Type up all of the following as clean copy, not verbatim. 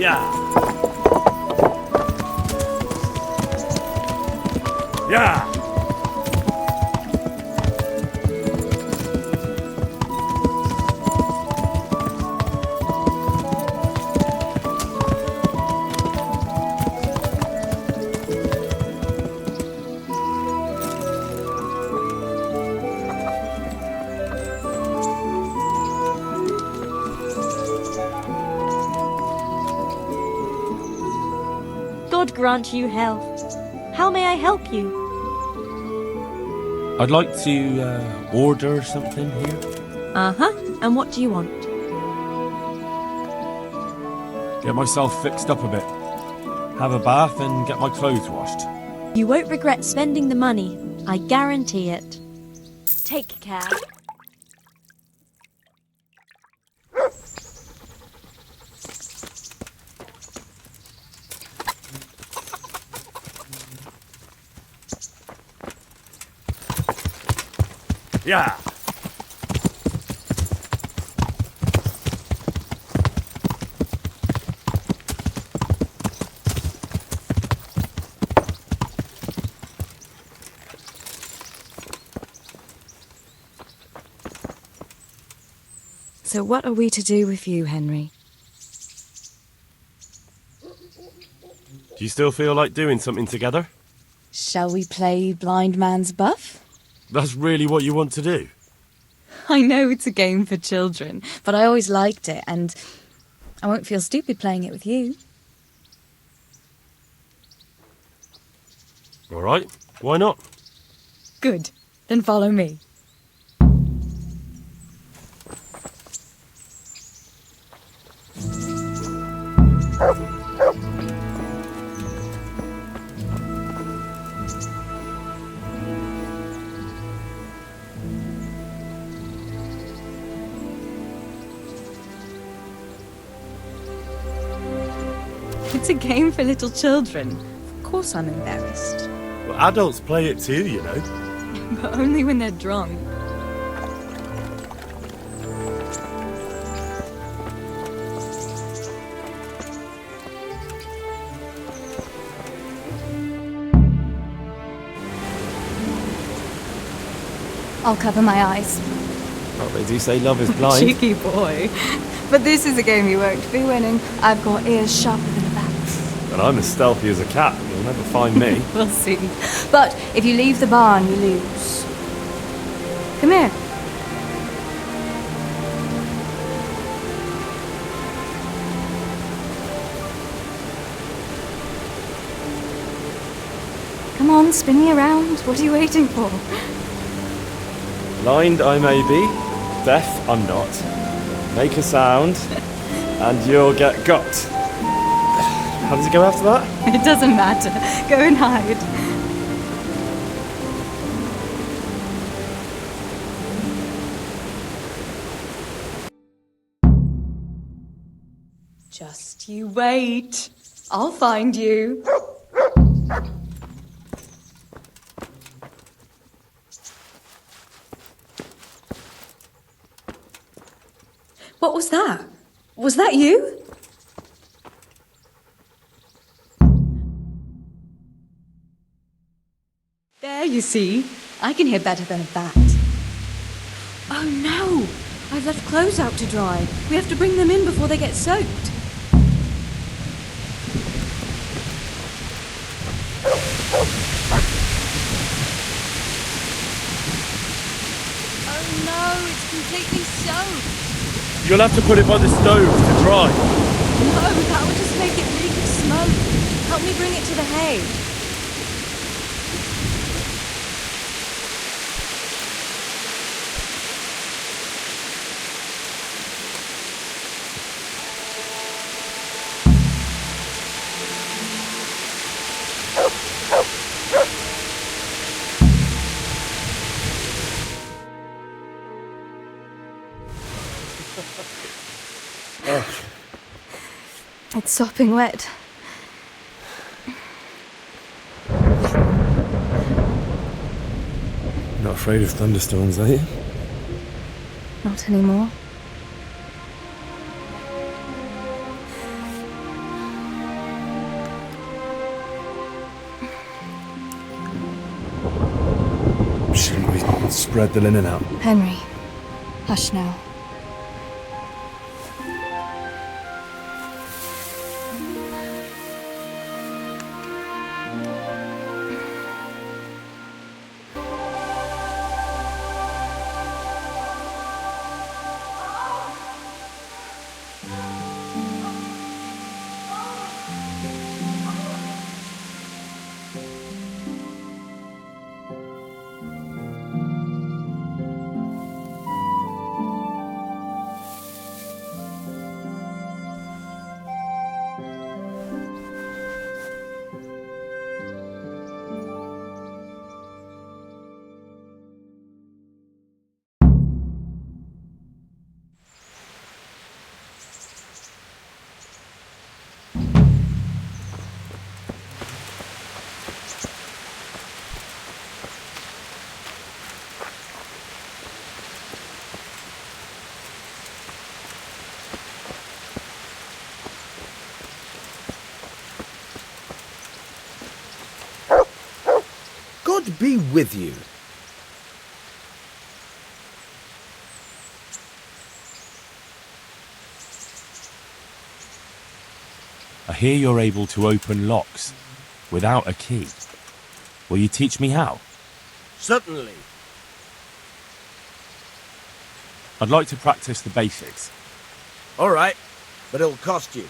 Yeah. Yeah. God grant you health. How may I help you? I'd like to order something here. Uh-huh. And what do you want? Get myself fixed up a bit. Have a bath and get my clothes washed. You won't regret spending the money. I guarantee it. Take care. Yeah. So what are we to do with you, Henry? Do you still feel like doing something together? Shall we play blind man's buff? That's really what you want to do? I know it's a game for children, but I always liked it, and I won't feel stupid playing it with you. All right, why not? Good. Then follow me. It's a game for little children. Of course I'm embarrassed. Well, adults play it too, you know. But only when they're drunk. I'll cover my eyes. Well, they do say love is blind. Cheeky boy. But this is a game you won't be winning. I've got ears sharper than a bat. But I'm as stealthy as a cat. You'll never find me. We'll see. But if you leave the barn, you lose. Come here. Come on, spin me around. What are you waiting for? Blind I may be, deaf I'm not. Make a sound, and you'll get got. How does it go after that? It doesn't matter. Go and hide. Just you wait. I'll find you. What was that? Was that you? There, you see. I can hear better than a bat. Oh no! I've left clothes out to dry. We have to bring them in before they get soaked. Oh no, it's completely soaked. You'll have to put it by the stove to dry. No, that would just make it reek of smoke. Help me bring it to the hay. It's sopping wet. Not afraid of thunderstorms, are you? Not anymore. spread the linen out. Henry, hush now. God be with you. I hear you're able to open locks without a key. Will you teach me how? Certainly. I'd like to practice the basics. All right, but it'll cost you.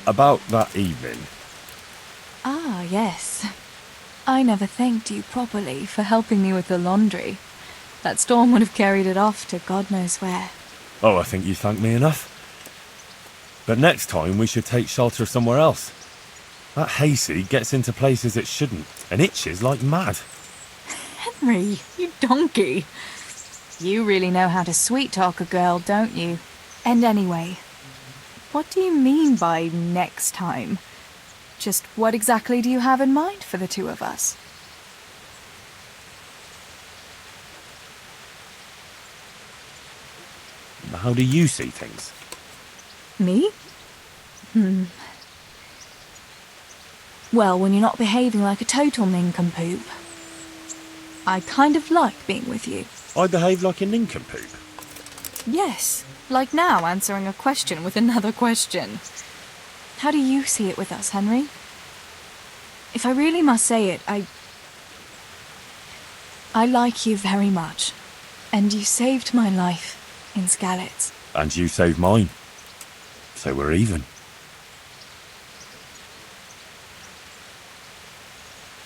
About that evening. Ah, yes. I never thanked you properly for helping me with the laundry. That storm would have carried it off to God knows where. Oh, I think you thanked me enough. But next time we should take shelter somewhere else. That hayseed gets into places it shouldn't and itches like mad. Henry, you donkey. You really know how to sweet-talk a girl, don't you? And anyway, what do you mean by next time? Just what exactly do you have in mind for the two of us? How do you see things? Me? Well, when you're not behaving like a total nincompoop. I kind of like being with you. I behave like a nincompoop. Yes, like now answering a question with another question. How do you see it with us, Henry? If I really must say it, I like you very much. And you saved my life in Skalitz. And you saved mine. So we're even.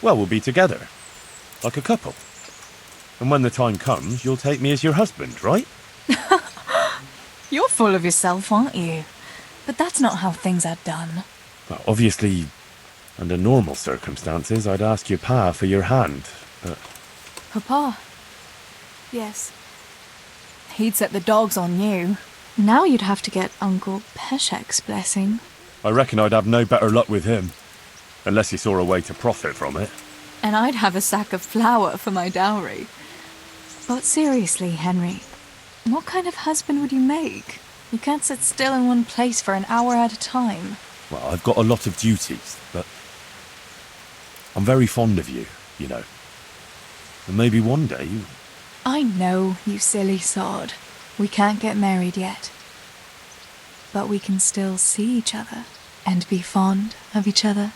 Well, we'll be together. Like a couple. And when the time comes, you'll take me as your husband, right? You're full of yourself, aren't you? But that's not how things are done. Well, obviously, under normal circumstances, I'd ask your pa for your hand, but... Papa? Yes. He'd set the dogs on you. Now you'd have to get Uncle Peshek's blessing. I reckon I'd have no better luck with him. Unless he saw a way to profit from it. And I'd have a sack of flour for my dowry. But seriously, Henry, what kind of husband would you make? You can't sit still in one place for an hour at a time. Well, I've got a lot of duties, but... I'm very fond of you, you know. And maybe one day... I know, you silly sod. We can't get married yet. But we can still see each other and be fond of each other.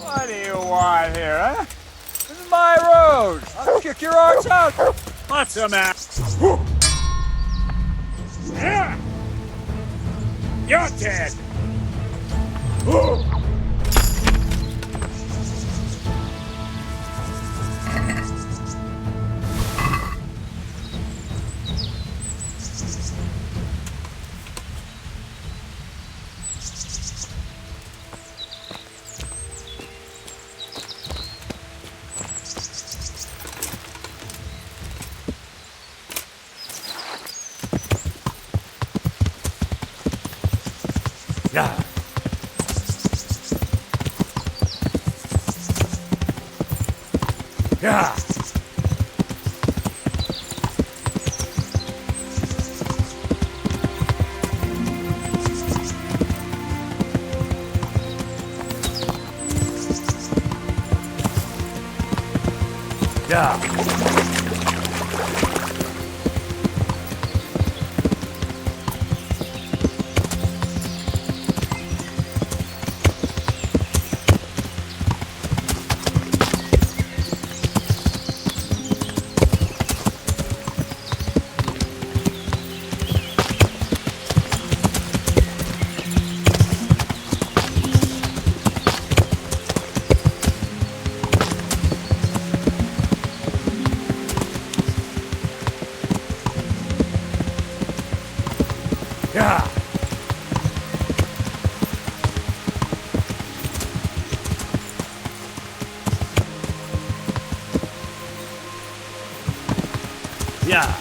What do you want here, huh? This is my road. I'll kick your arse out. What's the matter? Yeah. You're dead. Yeah. Yeah. Yeah. Yeah. Yeah.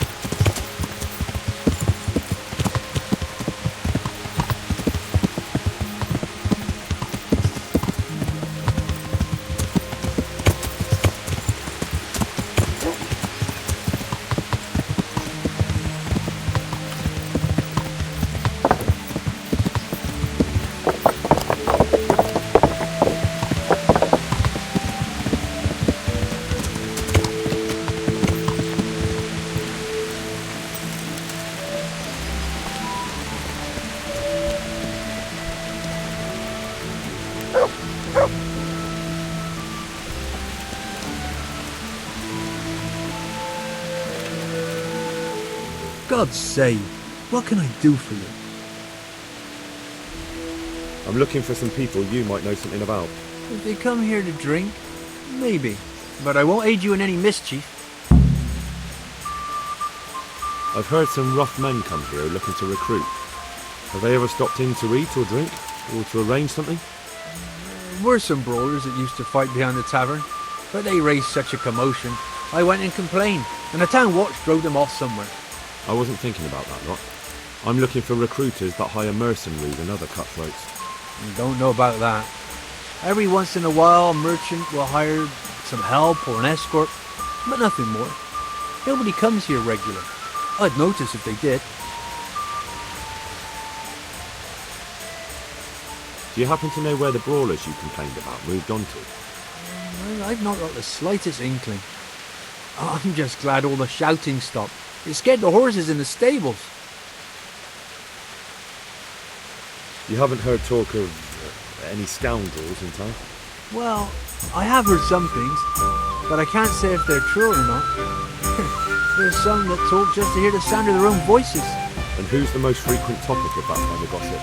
God's sake, what can I do for you? I'm looking for some people you might know something about. If they come here to drink, maybe. But I won't aid you in any mischief. I've heard some rough men come here looking to recruit. Have they ever stopped in to eat or drink? Or to arrange something? There were some brawlers that used to fight behind the tavern, but they raised such a commotion. I went and complained, and the town watch drove them off somewhere. I wasn't thinking about that lot. I'm looking for recruiters that hire mercenaries and other cutthroats. Don't know about that. Every once in a while, a merchant will hire some help or an escort, but nothing more. Nobody comes here regular. I'd notice if they did. Do you happen to know where the brawlers you complained about moved on to? Well, I've not got the slightest inkling. I'm just glad all the shouting stopped. It scared the horses in the stables. You haven't heard talk of any scoundrels in town? Well, I have heard some things, but I can't say if they're true or not. There's some that talk just to hear the sound of their own voices. And who's the most frequent topic of that kind of gossip?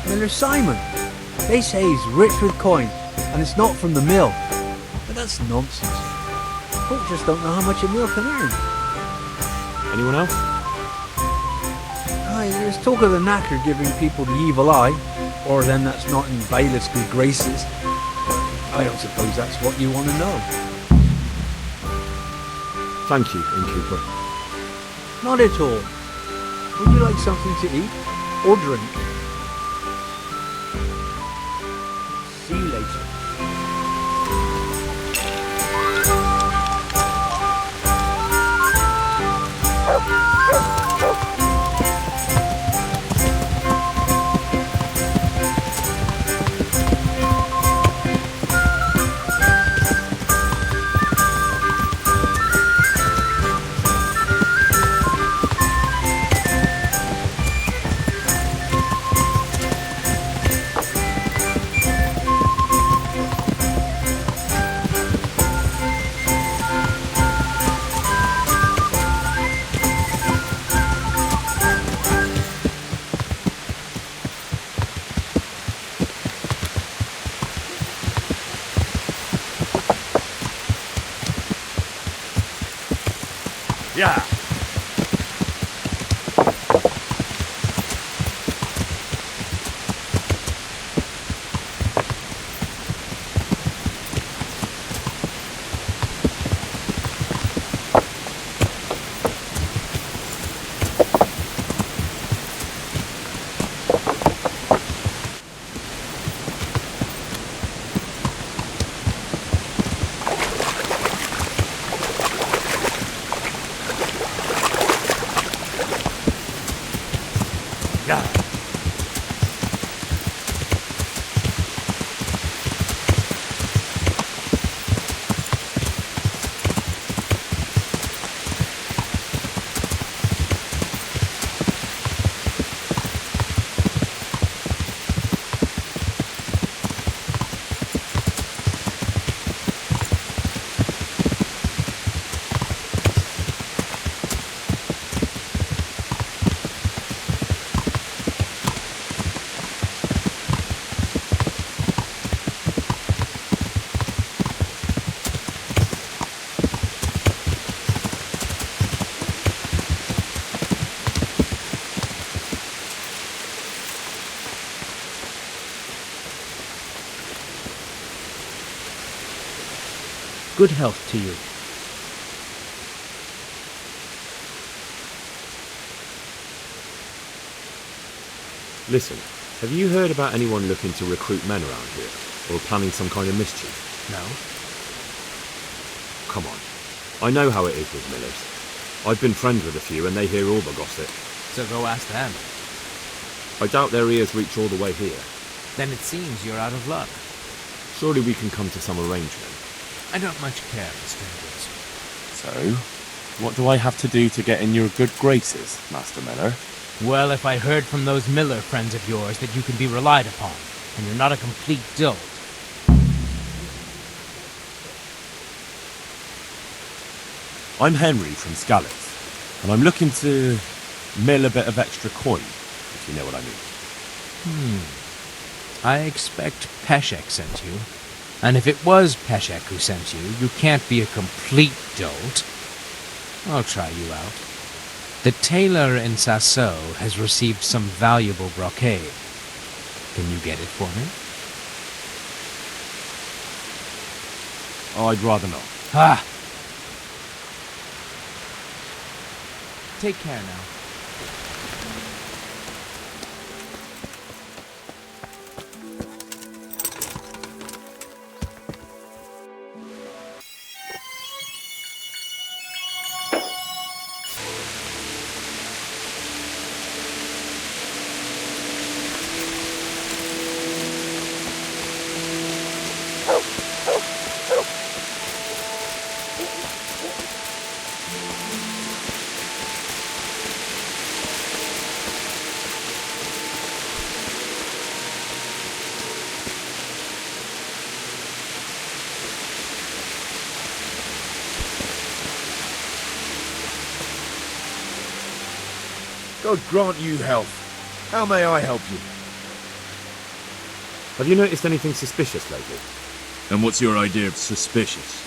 Well, there's Simon. They say he's rich with coin, and it's not from the mill. But that's nonsense. Folk just don't know how much a mill can earn. Anyone else? Aye, there's talk of the knacker giving people the evil eye, or them that's not in bailiff's good graces. I don't suppose that's what you want to know. Thank you, innkeeper. Not at all. Would you like something to eat or drink? See you later. Yeah. Good health to you. Listen, have you heard about anyone looking to recruit men around here? Or planning some kind of mischief? No? Come on. I know how it is with Millers. I've been friends with a few and they hear all the gossip. So go ask them. I doubt their ears reach all the way here. Then it seems you're out of luck. Surely we can come to some arrangement. I don't much care for strangers. So, what do I have to do to get in your good graces, Master Miller? Well, if I heard from those Miller friends of yours that you can be relied upon, and you're not a complete dolt. I'm Henry from Scallops, and I'm looking to mill a bit of extra coin, if you know what I mean. I expect Peshek sent you. And if it was Peshek who sent you, you can't be a complete dolt. I'll try you out. The tailor in Sasso has received some valuable brocade. Can you get it for me? I'd rather not. Ah! Take care now. God grant you health. How may I help you? Have you noticed anything suspicious lately? And what's your idea of suspicious?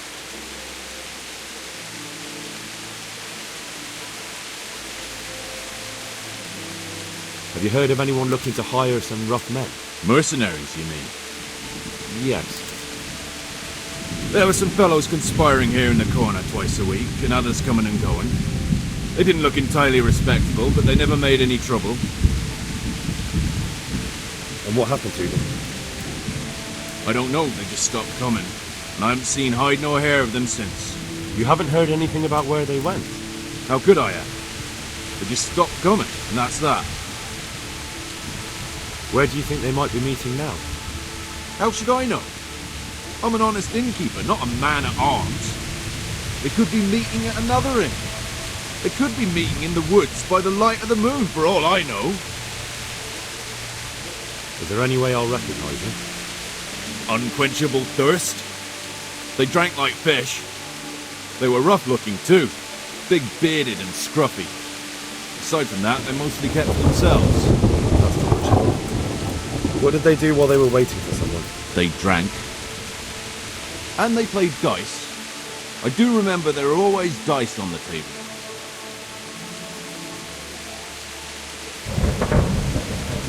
Have you heard of anyone looking to hire some rough men? Mercenaries, you mean? Yes. There were some fellows conspiring here in the corner twice a week, and others coming and going. They didn't look entirely respectable, but they never made any trouble. And what happened to them? I don't know, they just stopped coming. And I haven't seen hide nor hair of them since. You haven't heard anything about where they went? How could I have? They just stopped coming, and that's that. Where do you think they might be meeting now? How should I know? I'm an honest innkeeper, not a man at arms. They could be meeting at another inn. They could be meeting in the woods by the light of the moon, for all I know. Is there any way I'll recognize them? Unquenchable thirst. They drank like fish. They were rough-looking too, big-bearded and scruffy. Aside from that, they mostly kept to themselves. That's not much. What did they do while they were waiting for someone? They drank. And they played dice. I do remember there were always dice on the table.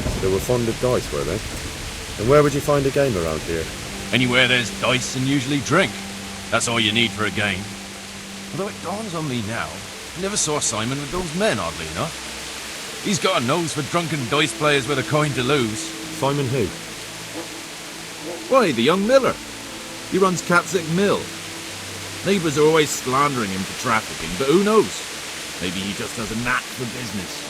So they were fond of dice, were they? And where would you find a game around here? Anywhere there's dice and usually drink. That's all you need for a game. Although it dawns on me now, I never saw Simon with those men, oddly enough. He's got a nose for drunken dice players with a coin to lose. Simon who? Why, the young miller. He runs Catsick Mill. Neighbours are always slandering him for trafficking, but who knows? Maybe he just has a knack for business.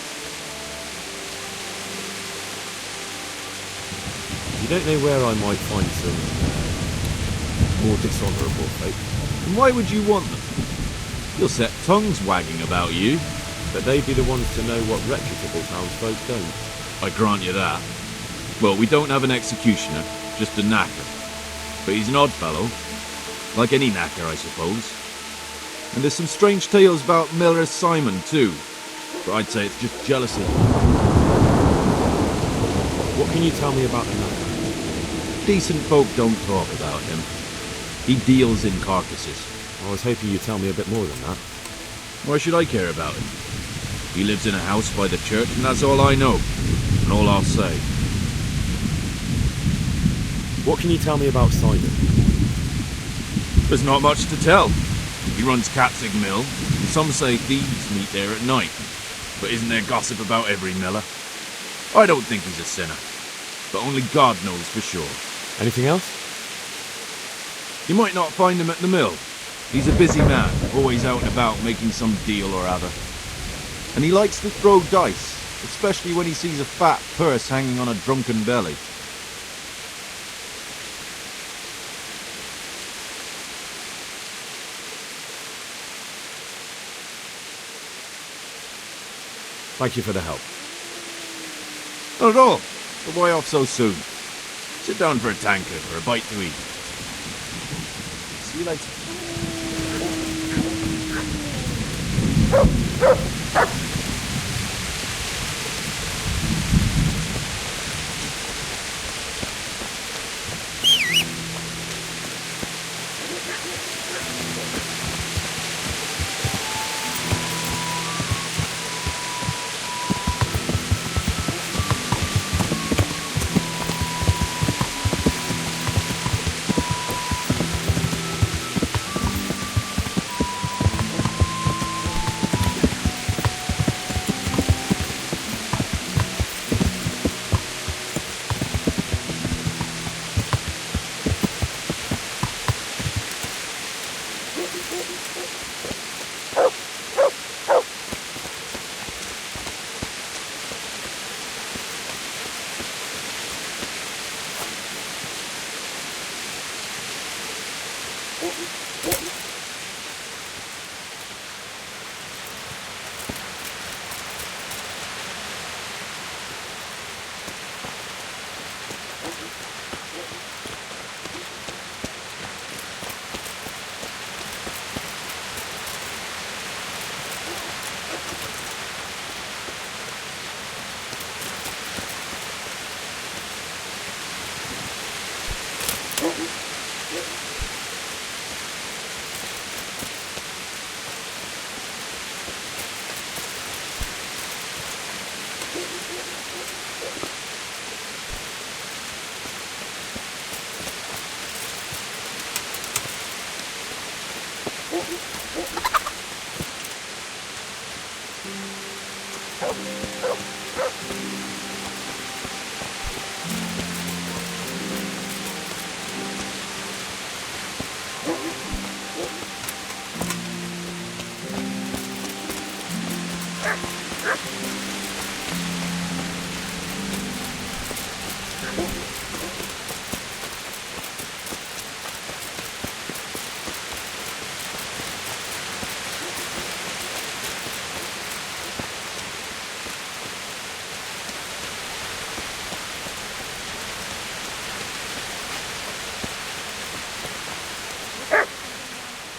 You don't know where I might find some more dishonourable folk? And why would you want them? You'll set tongues wagging about you. But they'd be the ones to know what reputable townsfolk don't. I grant you that. Well, we don't have an executioner, just a knacker. But he's an odd fellow. Like any knacker, I suppose. And there's some strange tales about Miller Simon, too. But I'd say it's just jealousy. What can you tell me about the knacker? Decent folk don't talk about him. He deals in carcasses. I was hoping you'd tell me a bit more than that. Why should I care about him? He lives in a house by the church, and that's all I know. And all I'll say. What can you tell me about Simon? There's not much to tell. He runs Capsig Mill. Some say thieves meet there at night. But isn't there gossip about every miller? I don't think he's a sinner. But only God knows for sure. Anything else? You might not find him at the mill. He's a busy man, always out and about making some deal or other. And he likes to throw dice, especially when he sees a fat purse hanging on a drunken belly. Thank you for the help. Not at all. But why off so soon? Sit down for a tankard or a bite to eat. See you later.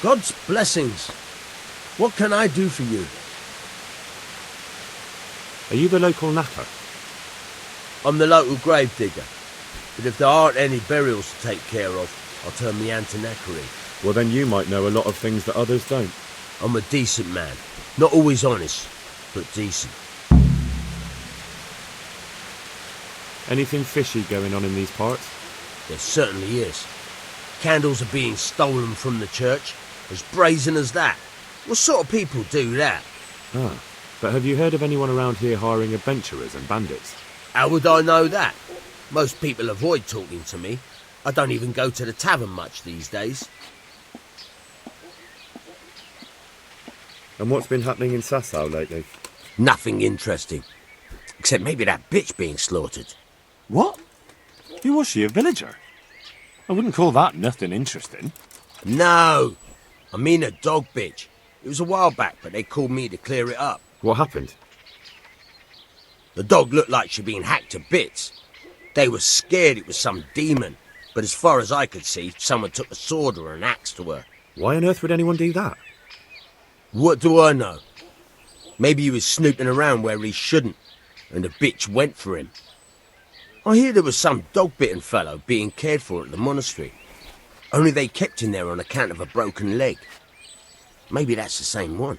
God's blessings. What can I do for you? Are you the local knacker? I'm the local grave digger. But if there aren't any burials to take care of, I'll turn me hand to knackery. Well, then you might know a lot of things that others don't. I'm a decent man. Not always honest, but decent. Anything fishy going on in these parts? There certainly is. Candles are being stolen from the church. As brazen as that. What sort of people do that? Ah, but have you heard of anyone around here hiring adventurers and bandits? How would I know that? Most people avoid talking to me. I don't even go to the tavern much these days. And what's been happening in Sasau lately? Nothing interesting. Except maybe that bitch being slaughtered. What? Who was she, a villager? I wouldn't call that nothing interesting. No! I mean a dog bitch. It was a while back, but they called me to clear it up. What happened? The dog looked like she'd been hacked to bits. They were scared it was some demon, but as far as I could see, someone took a sword or an axe to her. Why on earth would anyone do that? What do I know? Maybe he was snooping around where he shouldn't, and the bitch went for him. I hear there was some dog-bitten fellow being cared for at the monastery. Only they kept him there on account of a broken leg. Maybe that's the same one.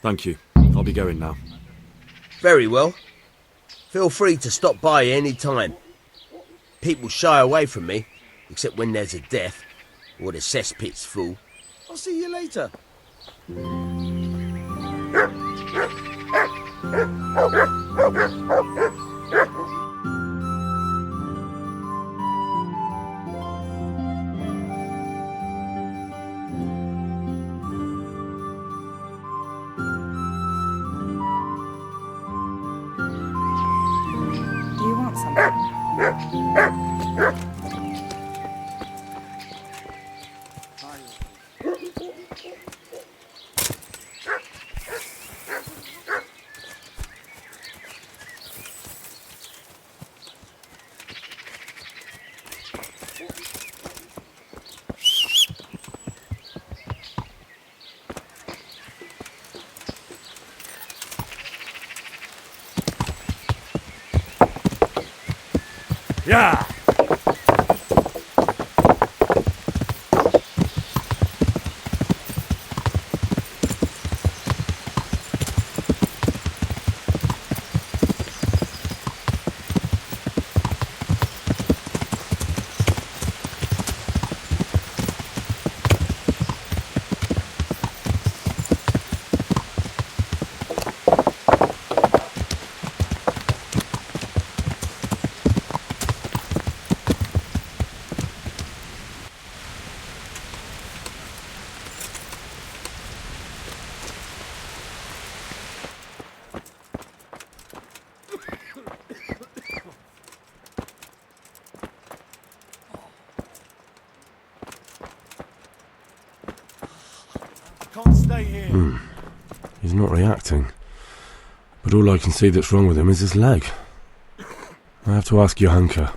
Thank you. I'll be going now. Very well. Feel free to stop by any time. people shy away from me, except when there's a death or the cesspit's full. I'll see you later. Do you want something? Yeah! Can't stay here. He's not reacting. But all I can see that's wrong with him is his leg. I have to ask Johanka.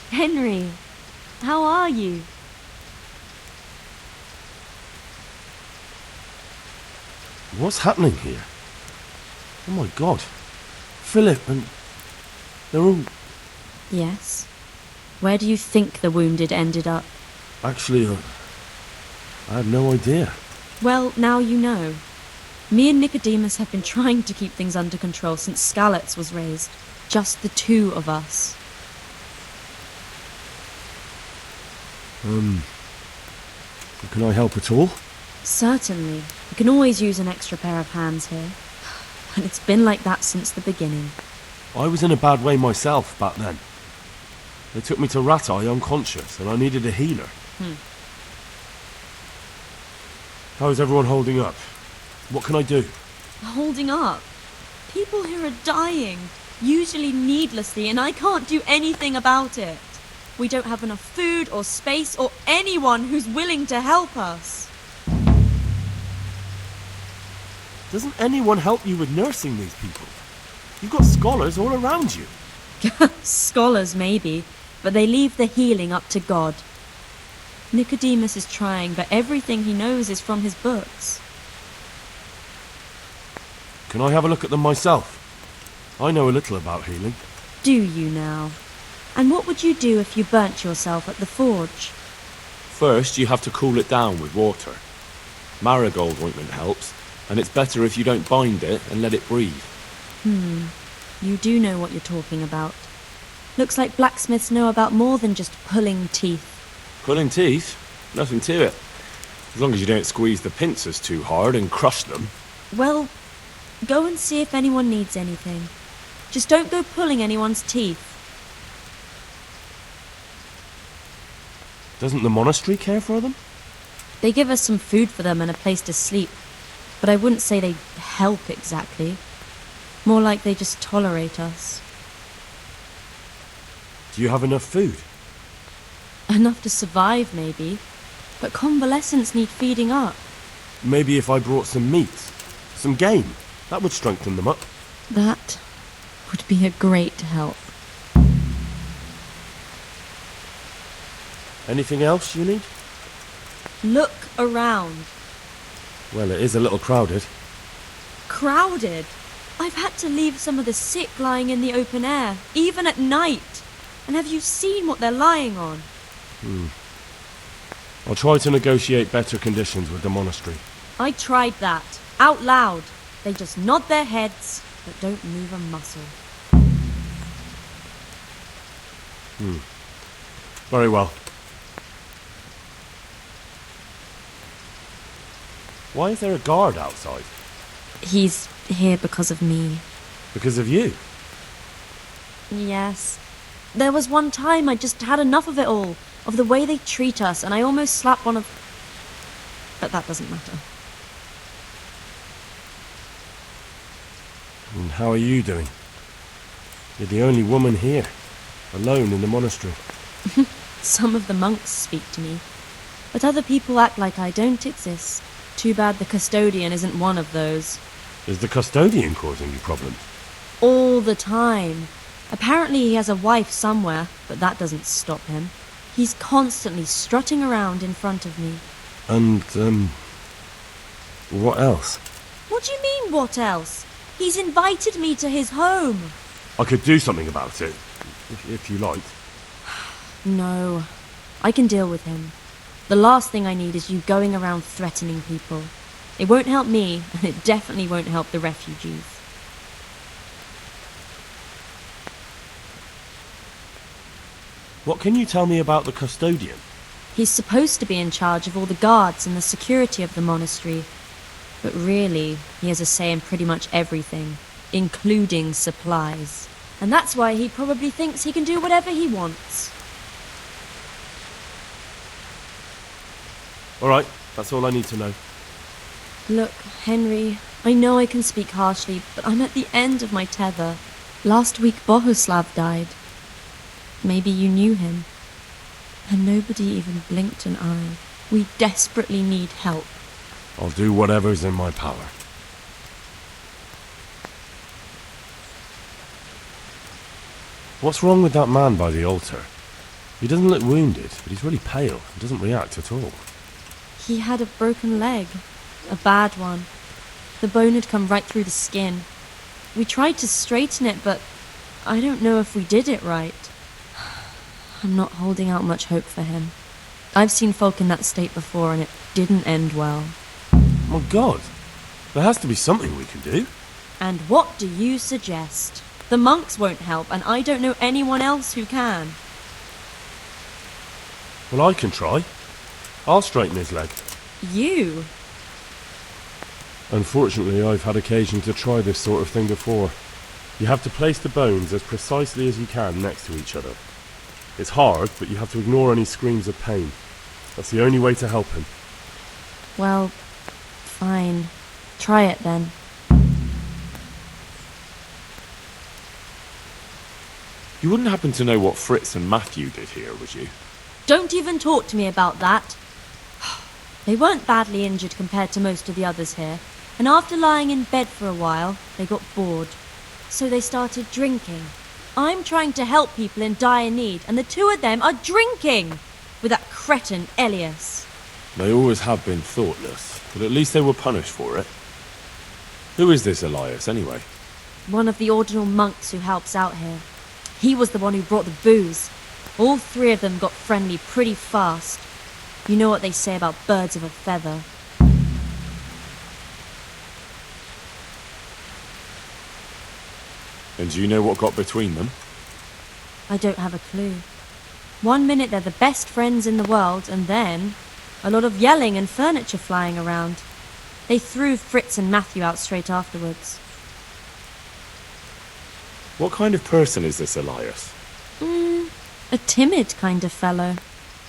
Henry, how are you? What's happening here? Oh my god. Philip and... they're all... Yes. Where do you think the wounded ended up? Actually, I had no idea. Well, now you know. Me and Nicodemus have been trying to keep things under control since Skalitz was raised. Just the two of us. Can I help at all? Certainly. We can always use an extra pair of hands here. And it's been like that since the beginning. I was in a bad way myself back then. They took me to Ratai unconscious and I needed a healer. How's everyone holding up? What can I do? Holding up? People here are dying, usually needlessly, and I can't do anything about it. We don't have enough food or space or anyone who's willing to help us. Doesn't anyone help you with nursing these people? You've got scholars all around you. Scholars, maybe, but they leave the healing up to God. Nicodemus is trying, but everything he knows is from his books. Can I have a look at them myself? I know a little about healing. Do you now? And what would you do if you burnt yourself at the forge? First, you have to cool it down with water. Marigold ointment helps, and it's better if you don't bind it and let it breathe. You do know what you're talking about. Looks like blacksmiths know about more than just pulling teeth. Pulling teeth? Nothing to it. As long as you don't squeeze the pincers too hard and crush them. Well, go and see if anyone needs anything. Just don't go pulling anyone's teeth. Doesn't the monastery care for them? They give us some food for them and a place to sleep. But I wouldn't say they help exactly. More like they just tolerate us. Do you have enough food? Enough to survive, maybe. But convalescents need feeding up. Maybe if I brought some meat, some game, that would strengthen them up. That would be a great help. Anything else you need? Look around. Well, it is a little crowded. Crowded? I've had to leave some of the sick lying in the open air, even at night. And have you seen what they're lying on? I'll try to negotiate better conditions with the monastery. I tried that, out loud. They just nod their heads, but don't move a muscle. Very well. Why is there a guard outside? He's here because of me. Because of you? Yes. There was one time I just had enough of it all, of the way they treat us, and I almost slapped one of... But that doesn't matter. And how are you doing? You're the only woman here, alone in the monastery. Some of the monks speak to me, but other people act like I don't exist. Too bad the custodian isn't one of those. Is the custodian causing you problems? All the time. Apparently he has a wife somewhere, but that doesn't stop him. He's constantly strutting around in front of me. And, what else? What do you mean, what else? He's invited me to his home. I could do something about it, if you like. No, I can deal with him. The last thing I need is you going around threatening people. It won't help me, and it definitely won't help the refugees. What can you tell me about the custodian? He's supposed to be in charge of all the guards and the security of the monastery. But really, he has a say in pretty much everything, including supplies. And that's why he probably thinks he can do whatever he wants. Alright, that's all I need to know. Look, Henry, I know I can speak harshly, but I'm at the end of my tether. Last week Bohuslav died. Maybe you knew him. And nobody even blinked an eye. We desperately need help. I'll do whatever's in my power. What's wrong with that man by the altar? He doesn't look wounded, but he's really pale and doesn't react at all. He had a broken leg. A bad one. The bone had come right through the skin. We tried to straighten it, but I don't know if we did it right. I'm not holding out much hope for him. I've seen folk in that state before, and it didn't end well. My God, there has to be something we can do. And what do you suggest? The monks won't help, and I don't know anyone else who can. Well, I can try. I'll straighten his leg. You? Unfortunately, I've had occasion to try this sort of thing before. You have to place the bones as precisely as you can next to each other. It's hard, but you have to ignore any screams of pain. That's the only way to help him. Well, fine. Try it then. You wouldn't happen to know what Fritz and Matthew did here, would you? Don't even talk to me about that. They weren't badly injured compared to most of the others here, and after lying in bed for a while, they got bored. So they started drinking. I'm trying to help people in dire need, and the two of them are drinking! With that cretin Elias. They always have been thoughtless, but at least they were punished for it. Who is this Elias, anyway? One of the ordinal monks who helps out here. He was the one who brought the booze. All three of them got friendly pretty fast. You know what they say about birds of a feather. And do you know what got between them? I don't have a clue. One minute they're the best friends in the world, and then a lot of yelling and furniture flying around. They threw Fritz and Matthew out straight afterwards. What kind of person is this Elias? A timid kind of fellow.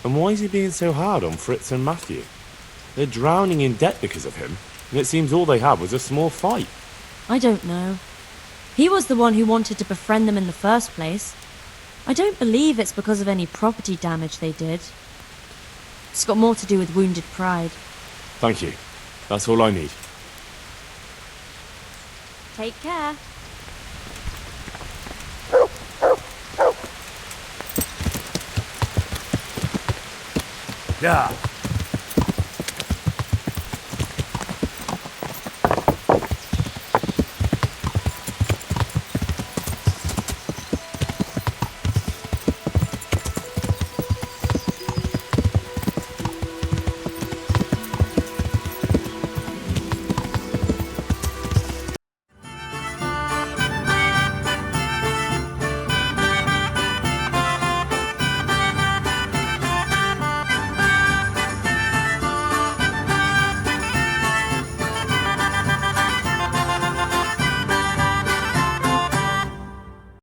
And why is he being so hard on Fritz and Matthew? They're drowning in debt because of him, and it seems all they had was a small fight. I don't know. He was the one who wanted to befriend them in the first place. I don't believe it's because of any property damage they did. It's got more to do with wounded pride. Thank you. That's all I need. Take care. Yeah.